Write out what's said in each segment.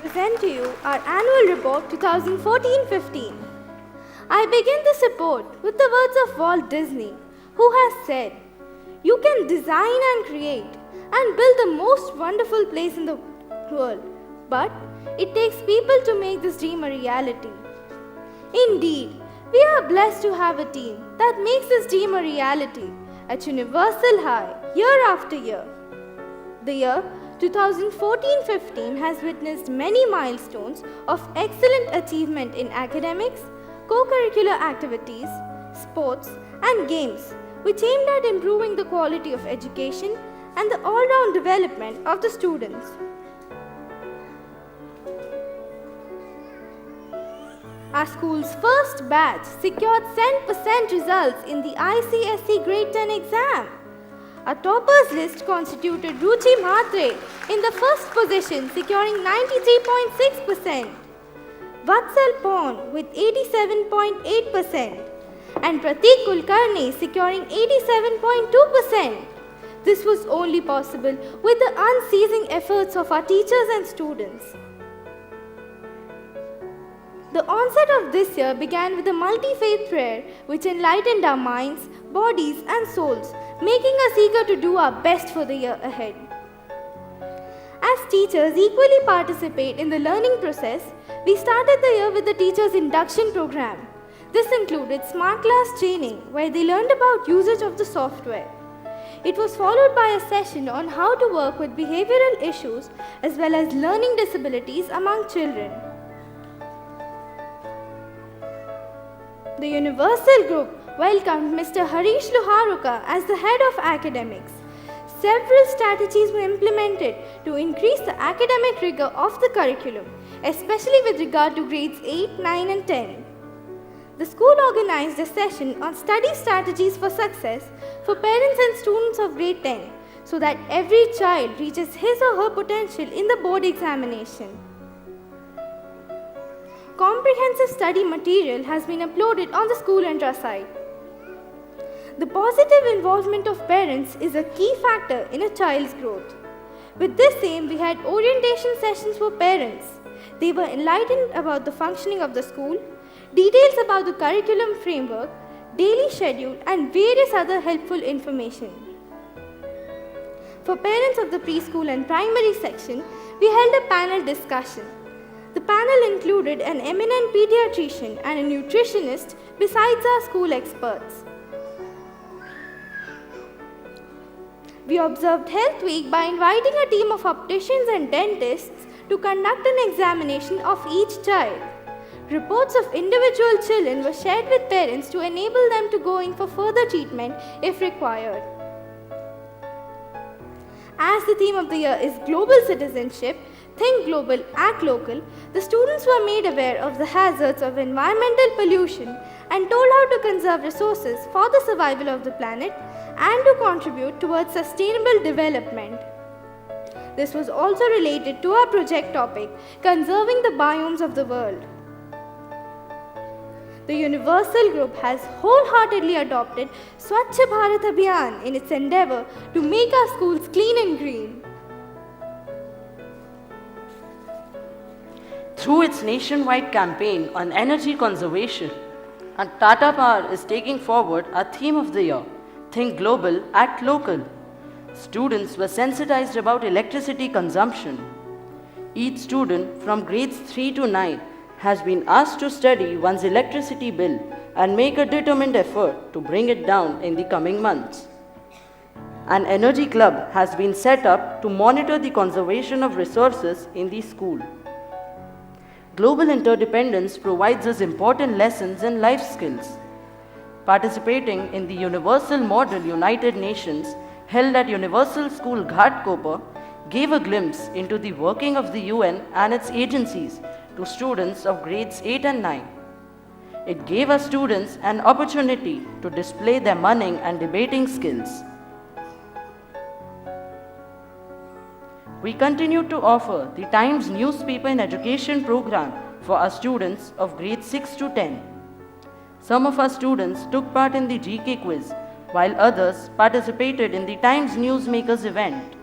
Present to you our annual report 2014-15. I begin this report with the words of Walt Disney, who has said, "You can design and create and build the most wonderful place in the world, but it takes people to make this dream a reality." Indeed, we are blessed to have a team that makes this dream a reality at Universal High year after year. The year 2014-15 has witnessed many milestones of excellent achievement in academics, co-curricular activities, sports and games, which aimed at improving the quality of education and the all-round development of the students. Our school's first batch secured 100% results in the ICSE Grade 10 exam. Our toppers list constituted Ruchi Mhatre in the first position, securing 93.6%, Vatsal Pon with 87.8%, and Pratik Kulkarni securing 87.2%. This was only possible with the unceasing efforts of our teachers and students. The onset of this year began with a multi-faith prayer which enlightened our minds, bodies and souls, making us eager to do our best for the year ahead. As teachers equally participate in the learning process, we started the year with the Teachers Induction Program. This included Smart Class training where they learned about usage of the software. It was followed by a session on how to work with behavioral issues as well as learning disabilities among children. The Universal Group welcomed Mr. Harish Luharuka as the head of academics. Several strategies were implemented to increase the academic rigor of the curriculum, especially with regard to grades 8, 9 and 10. The school organized a session on study strategies for success for parents and students of grade 10 so that every child reaches his or her potential in the board examination. Comprehensive study material has been uploaded on the school intra-site. The positive involvement of parents is a key factor in a child's growth. With this aim, we had orientation sessions for parents. They were enlightened about the functioning of the school, details about the curriculum framework, daily schedule, and various other helpful information. For parents of the preschool and primary section, we held a panel discussion. The panel included an eminent pediatrician and a nutritionist besides our school experts. We observed Health Week by inviting a team of opticians and dentists to conduct an examination of each child. Reports of individual children were shared with parents to enable them to go in for further treatment if required. As the theme of the year is Global Citizenship, Think Global, Act Local, the students were made aware of the hazards of environmental pollution and told how to conserve resources for the survival of the planet and to contribute towards sustainable development. This was also related to our project topic, Conserving the Biomes of the World. The Universal Group has wholeheartedly adopted Swachh Bharat Abhiyan in its endeavor to make our schools clean and green. Through its nationwide campaign on energy conservation, and Tata Power is taking forward our theme of the year, Think Global, Act Local. Students were sensitized about electricity consumption. Each student from grades 3 to 9 has been asked to study one's electricity bill and make a determined effort to bring it down in the coming months. An energy club has been set up to monitor the conservation of resources in the school. Global interdependence provides us important lessons in life skills. Participating in the Universal Model United Nations held at Universal School Ghatkopar gave a glimpse into the working of the UN and its agencies to students of grades 8 and 9. It gave our students an opportunity to display their munning and debating skills. We continue to offer the Times newspaper in education program for our students of grades 6 to 10. Some of our students took part in the GK quiz, while others participated in the Times Newsmakers event.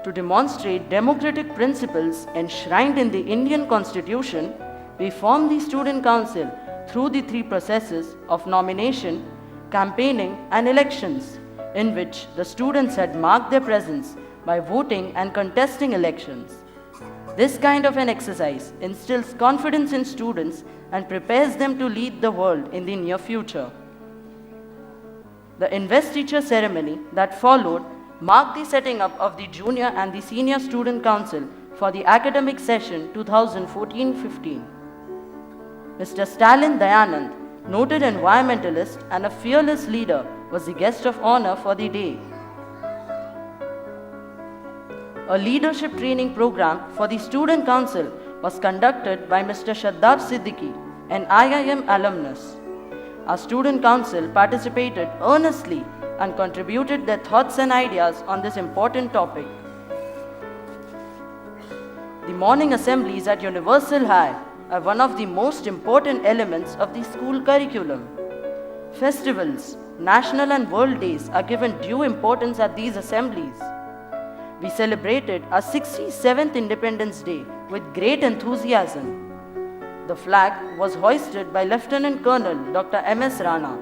To demonstrate democratic principles enshrined in the Indian Constitution, we formed the Student Council through the three processes of nomination, campaigning, and elections, in which the students had marked their presence by voting and contesting elections. This kind of an exercise instills confidence in students and prepares them to lead the world in the near future. The investiture ceremony that followed marked the setting up of the Junior and the Senior Student Council for the academic session 2014-15. Mr. Stalin Dayanand, noted environmentalist and a fearless leader, was the guest of honor for the day. A leadership training program for the Student Council was conducted by Mr. Shaddab Siddiqui, an IIM alumnus. Our Student Council participated earnestly and contributed their thoughts and ideas on this important topic. The morning assemblies at Universal High are one of the most important elements of the school curriculum. Festivals, national and world days are given due importance at these assemblies. We celebrated our 67th Independence Day with great enthusiasm. The flag was hoisted by Lieutenant Colonel Dr. M.S. Rana.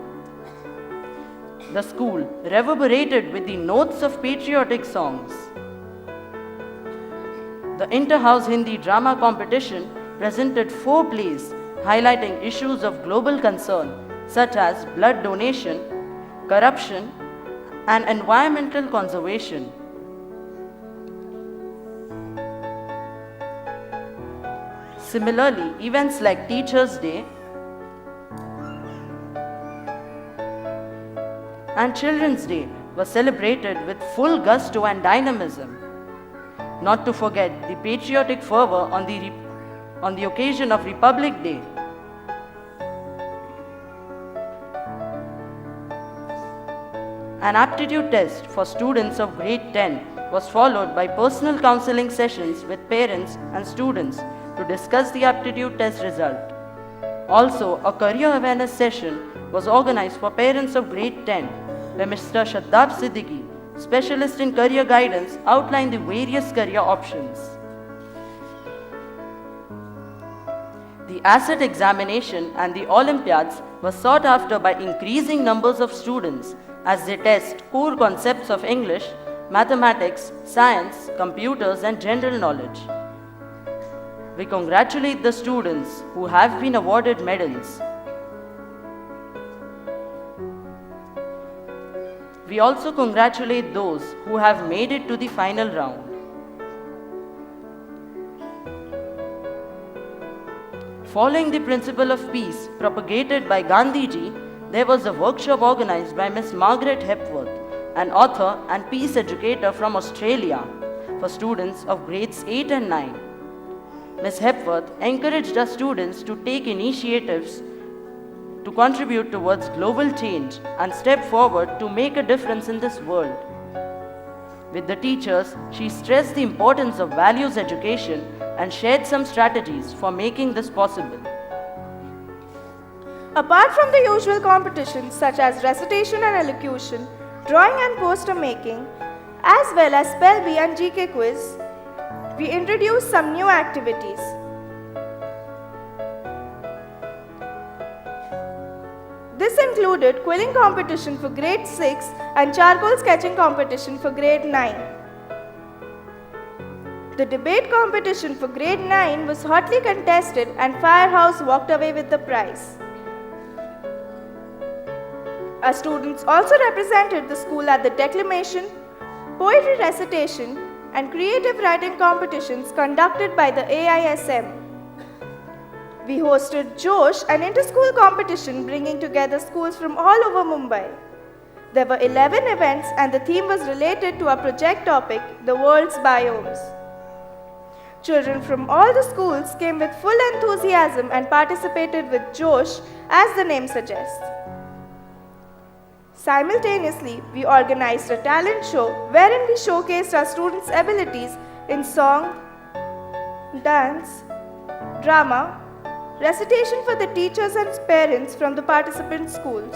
The school reverberated with the notes of patriotic songs. The Inter-House Hindi Drama Competition presented 4 plays highlighting issues of global concern such as blood donation, corruption, and environmental conservation. Similarly, events like Teachers' Day and Children's Day were celebrated with full gusto and dynamism. Not to forget the patriotic fervor on the occasion of Republic Day. An aptitude test for students of grade 10 was followed by personal counseling sessions with parents and students to discuss the aptitude test result. Also, a career awareness session was organized for parents of grade 10, where Mr. Shaddab Siddiqui, specialist in career guidance, outlined the various career options. The asset examination and the Olympiads were sought after by increasing numbers of students as they test core concepts of English, mathematics, science, computers, and general knowledge. We congratulate the students who have been awarded medals. We also congratulate those who have made it to the final round. Following the principle of peace propagated by Gandhiji, there was a workshop organized by Miss Margaret Hepworth, an author and peace educator from Australia, for students of grades 8 and 9. Ms. Hepworth encouraged our students to take initiatives to contribute towards global change and step forward to make a difference in this world. With the teachers, she stressed the importance of values education and shared some strategies for making this possible. Apart from the usual competitions such as recitation and elocution, drawing and poster making, as well as spell bee and GK quiz, we introduced some new activities. This included quilling competition for grade 6 and charcoal sketching competition for grade 9. The debate competition for grade 9 was hotly contested and Firehouse walked away with the prize. Our students also represented the school at the declamation, poetry recitation, and creative writing competitions conducted by the AISM. We hosted Josh, an inter-school competition bringing together schools from all over Mumbai. There were 11 events and the theme was related to our project topic, the world's biomes. Children from all the schools came with full enthusiasm and participated with Josh, as the name suggests. Simultaneously, we organized a talent show wherein we showcased our students' abilities in song, dance, drama, recitation for the teachers and parents from the participant schools.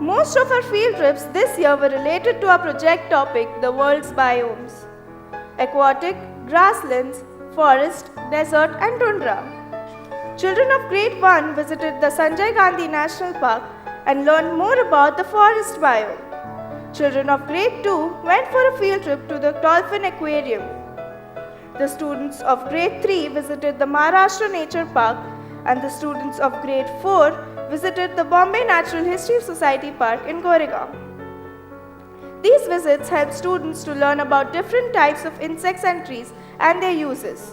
Most of our field trips this year were related to our project topic, the world's biomes: aquatic, grasslands, forest, desert and tundra. Children of grade 1 visited the Sanjay Gandhi National Park and learned more about the forest biome. Children of grade 2 went for a field trip to the Dolphin Aquarium. The students of grade 3 visited the Maharashtra Nature Park, and the students of grade 4 visited the Bombay Natural History Society Park in Goregaon. These visits helped students to learn about different types of insects and trees and their uses.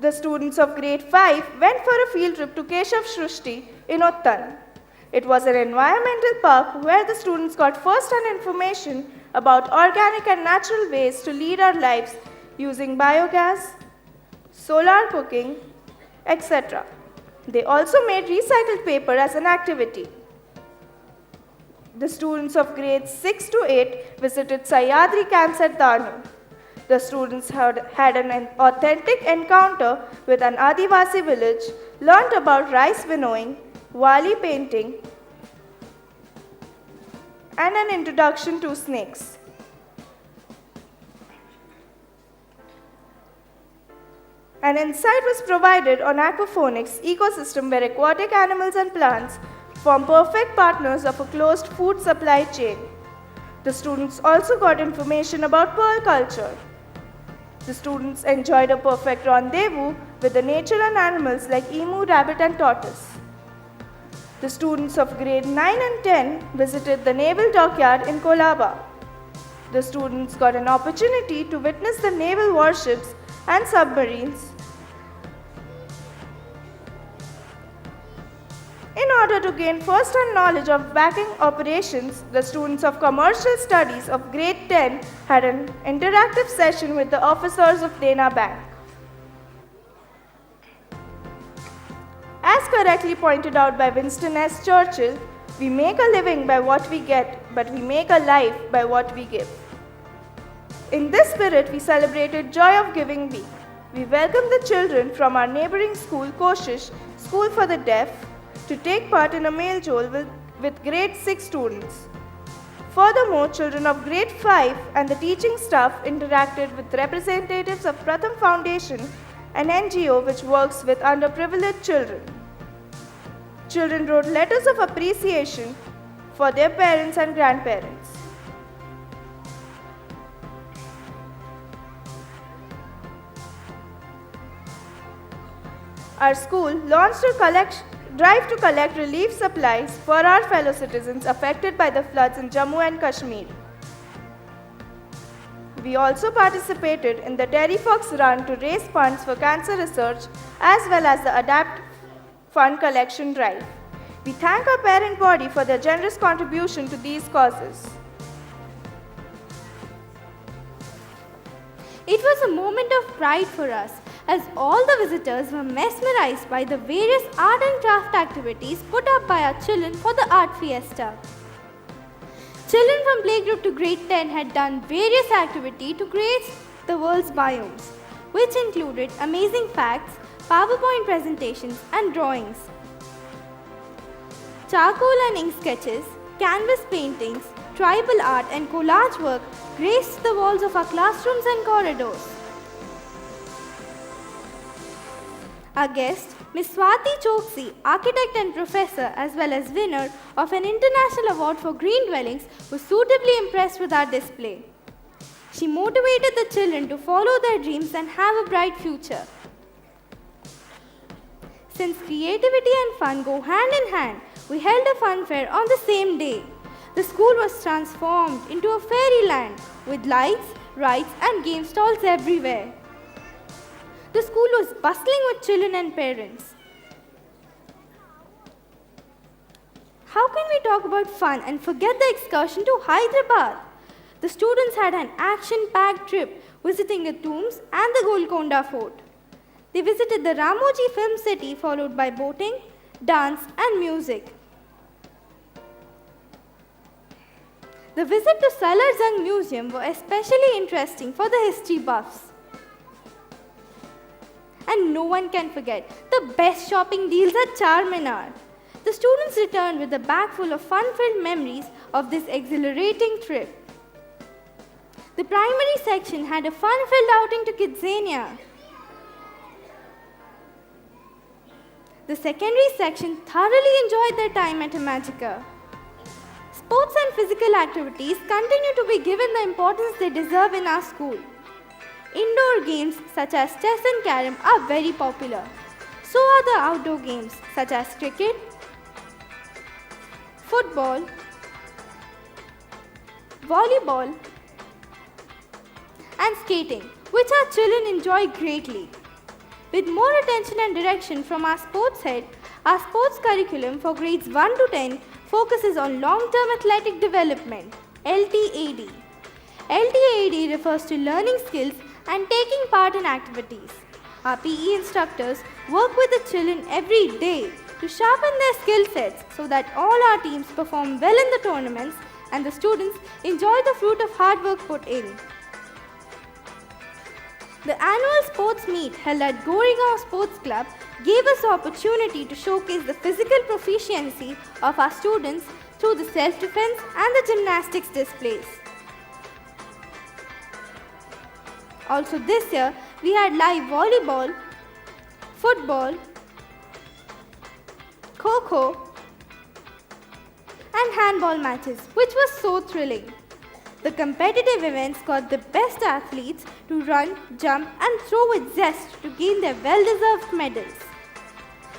The students of grade 5 went for a field trip to Keshav Shrushti in Uttan. It was an environmental park where the students got first-hand information about organic and natural ways to lead our lives using biogas, solar cooking, etc. They also made recycled paper as an activity. The students of grades 6 to 8 visited Sayadri camps at Danu. The students had an authentic encounter with an Adivasi village, learnt about rice winnowing, wali painting, and an introduction to snakes. An insight was provided on aquaponics ecosystem where aquatic animals and plants form perfect partners of a closed food supply chain. The students also got information about pearl culture. The students enjoyed a perfect rendezvous with the nature and animals like emu, rabbit and tortoise. The students of grade 9 and 10 visited the naval dockyard in Kolaba. The students got an opportunity to witness the naval warships and submarines. In order to gain first-hand knowledge of backing operations, the students of commercial studies of grade 10 had an interactive session with the officers of Dena Bank. As correctly pointed out by Winston S. Churchill, we make a living by what we get, but we make a life by what we give. In this spirit, we celebrated Joy of Giving Week. We welcomed the children from our neighboring school, Koshish, School for the Deaf, to take part in a meal jol with grade 6 students. Furthermore, children of grade 5 and the teaching staff interacted with representatives of Pratham Foundation, an NGO which works with underprivileged children. Children wrote letters of appreciation for their parents and grandparents. Our school launched a drive to collect relief supplies for our fellow citizens affected by the floods in Jammu and Kashmir. We also participated in the Terry Fox Run to raise funds for cancer research as well as the ADAPT fund collection drive. We thank our parent body for their generous contribution to these causes. It was a moment of pride for us as all the visitors were mesmerized by the various art and craft activities put up by our children for the art fiesta. Children from playgroup to grade 10 had done various activities to create the world's biomes, which included amazing facts, PowerPoint presentations and drawings. Charcoal and ink sketches, canvas paintings, tribal art and collage work graced the walls of our classrooms and corridors. Our guest, Ms. Swati Choksi, architect and professor as well as winner of an international award for green dwellings, was suitably impressed with our display. She motivated the children to follow their dreams and have a bright future. Since creativity and fun go hand in hand, we held a fun fair on the same day. The school was transformed into a fairyland with lights, rides and game stalls everywhere. The school was bustling with children and parents. How can we talk about fun and forget the excursion to Hyderabad? The students had an action-packed trip visiting the tombs and the Golconda Fort. They visited the Ramoji Film City followed by boating, dance and music. The visit to Salar Jung Museum were especially interesting for the history buffs. And no one can forget the best shopping deals at Charminar. The students returned with a bag full of fun-filled memories of this exhilarating trip. The primary section had a fun-filled outing to Kidzania. The secondary section thoroughly enjoyed their time at Imagica. Sports and physical activities continue to be given the importance they deserve in our school. Indoor games such as chess and carom are very popular. So are the outdoor games such as cricket, football, volleyball, and skating, which our children enjoy greatly. With more attention and direction from our sports head, our sports curriculum for grades 1 to 10 focuses on long-term athletic development, LTAD. LTAD refers to learning skills and taking part in activities. Our PE instructors work with the children every day to sharpen their skill sets so that all our teams perform well in the tournaments and the students enjoy the fruit of hard work put in. The annual sports meet held at Goregaon Sports Club gave us the opportunity to showcase the physical proficiency of our students through the self-defense and the gymnastics displays. Also this year, we had live volleyball, football, kho-kho, and handball matches, which was so thrilling. The competitive events got the best athletes to run, jump, and throw with zest to gain their well-deserved medals.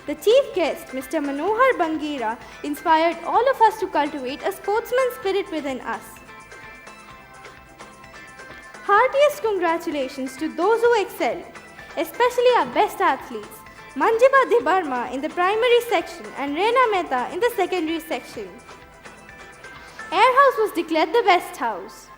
The chief guest, Mr. Manohar Bangira, inspired all of us to cultivate a sportsman's spirit within us. Heartiest congratulations to those who excelled, especially our best athletes, Manjiba Debarma in the primary section and Reena Mehta in the secondary section. Air House was declared the best house.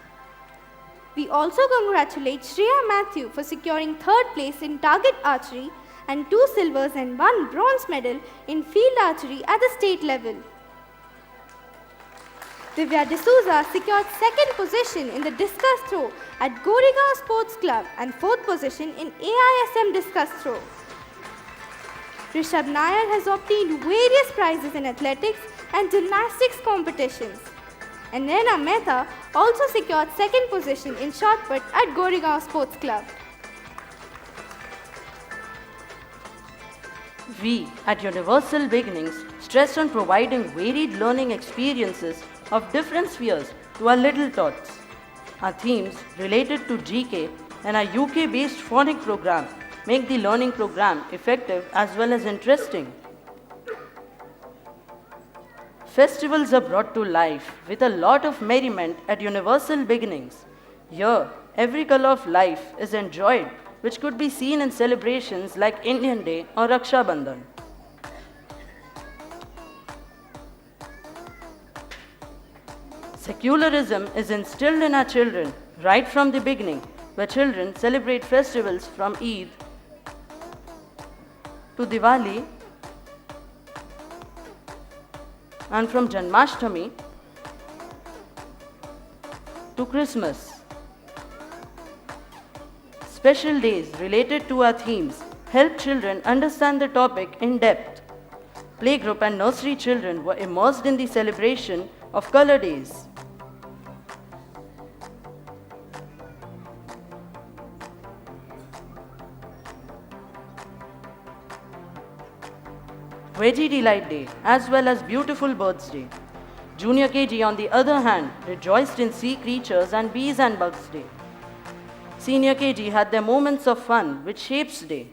We also congratulate Shreya Matthew for securing third place in target archery and 2 silvers and 1 bronze medal in field archery at the state level. Divya D'Souza secured second position in the discus throw at Goregaon Sports Club and fourth position in AISM discus throw. Rishabh Nair has obtained various prizes in athletics and gymnastics competitions. And Reena Mehta also secured second position in shot put at Goregaon Sports Club. We at Universal Beginnings stress on providing varied learning experiences of different spheres to our little tots. Our themes related to GK and our UK-based phonic program make the learning program effective as well as interesting. Festivals are brought to life with a lot of merriment at Universal Beginnings. Here, every color of life is enjoyed, which could be seen in celebrations like Indian Day or Raksha Bandhan. Secularism is instilled in our children right from the beginning, where children celebrate festivals from Eid to Diwali and from Janmashtami to Christmas. Special days related to our themes help children understand the topic in depth. Playgroup and nursery children were immersed in the celebration of color days. Veggie Delight Day as well as Beautiful Birds Day. Junior KG on the other hand rejoiced in sea creatures and bees and bugs day. Senior KG had their moments of fun with Shapes Day.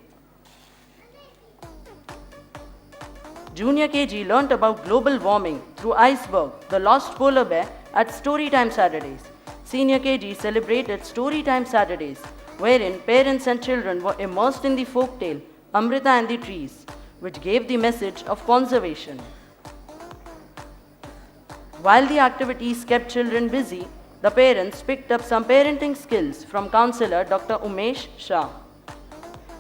Junior KG learnt about global warming through Iceberg, the lost polar bear at Storytime Saturdays. Senior KG celebrated Storytime Saturdays, wherein parents and children were immersed in the folktale Amrita and the Trees, which gave the message of conservation. While the activities kept children busy, the parents picked up some parenting skills from counselor Dr. Umesh Shah.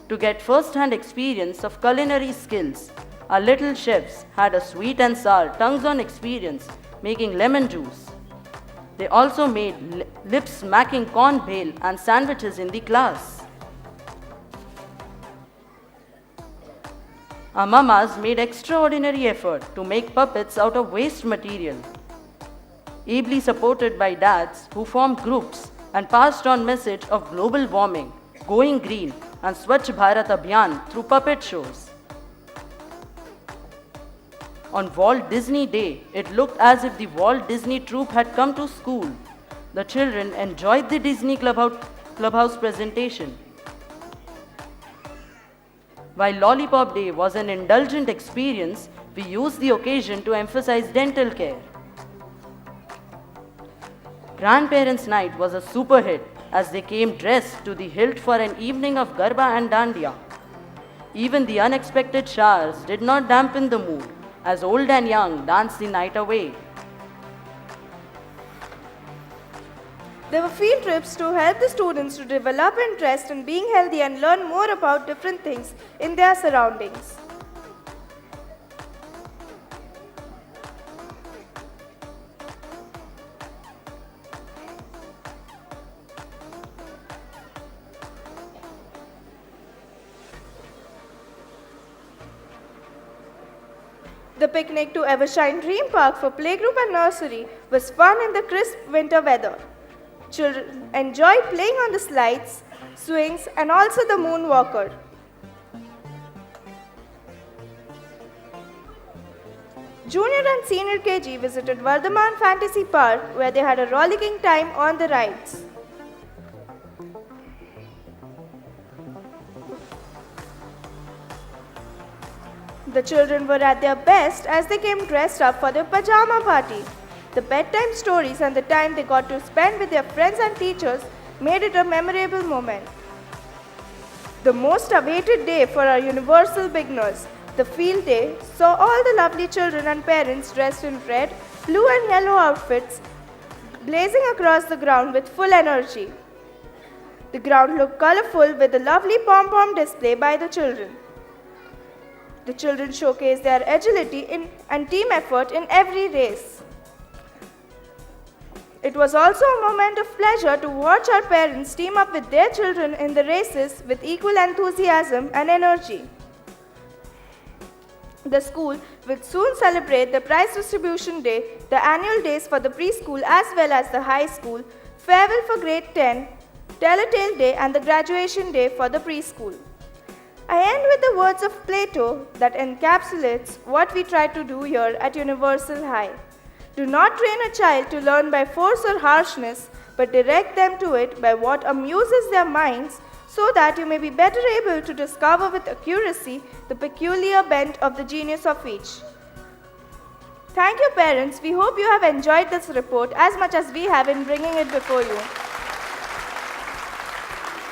To get first-hand experience of culinary skills, our little chefs had a sweet and sour tongues-on experience making lemon juice. They also made lip-smacking corn bhel and sandwiches in the class. Our mamas made extraordinary effort to make puppets out of waste material. Ably supported by dads who formed groups and passed on message of global warming, going green and Swachh Bharat Abhiyan through puppet shows. On Walt Disney Day, it looked as if the Walt Disney troupe had come to school. The children enjoyed the Disney Clubhouse presentation. While Lollipop Day was an indulgent experience, we used the occasion to emphasize dental care. Grandparents' Night was a super hit as they came dressed to the hilt for an evening of Garba and Dandiya. Even the unexpected showers did not dampen the mood as old and young danced the night away. There were field trips to help the students to develop interest in being healthy and learn more about different things in their surroundings. The picnic to Evershine Dream Park for playgroup and nursery was fun in the crisp winter weather. Children enjoyed playing on the slides, swings, and also the moonwalker. Junior and senior KG visited Vardhaman Fantasy Park where they had a rollicking time on the rides. The children were at their best as they came dressed up for their pajama party. The bedtime stories and the time they got to spend with their friends and teachers made it a memorable moment. The most awaited day for our universal beginners, the field day, saw all the lovely children and parents dressed in red, blue and yellow outfits, blazing across the ground with full energy. The ground looked colorful with a lovely pom-pom display by the children. The children showcased their agility and team effort in every race. It was also a moment of pleasure to watch our parents team up with their children in the races with equal enthusiasm and energy. The school will soon celebrate the prize distribution day, the annual days for the preschool as well as the high school, farewell for grade 10, Telltale Day and the graduation day for the preschool. I end with the words of Plato that encapsulates what we try to do here at Universal High. Do not train a child to learn by force or harshness, but direct them to it by what amuses their minds, so that you may be better able to discover with accuracy the peculiar bent of the genius of each. Thank you, parents. We hope you have enjoyed this report as much as we have in bringing it before you.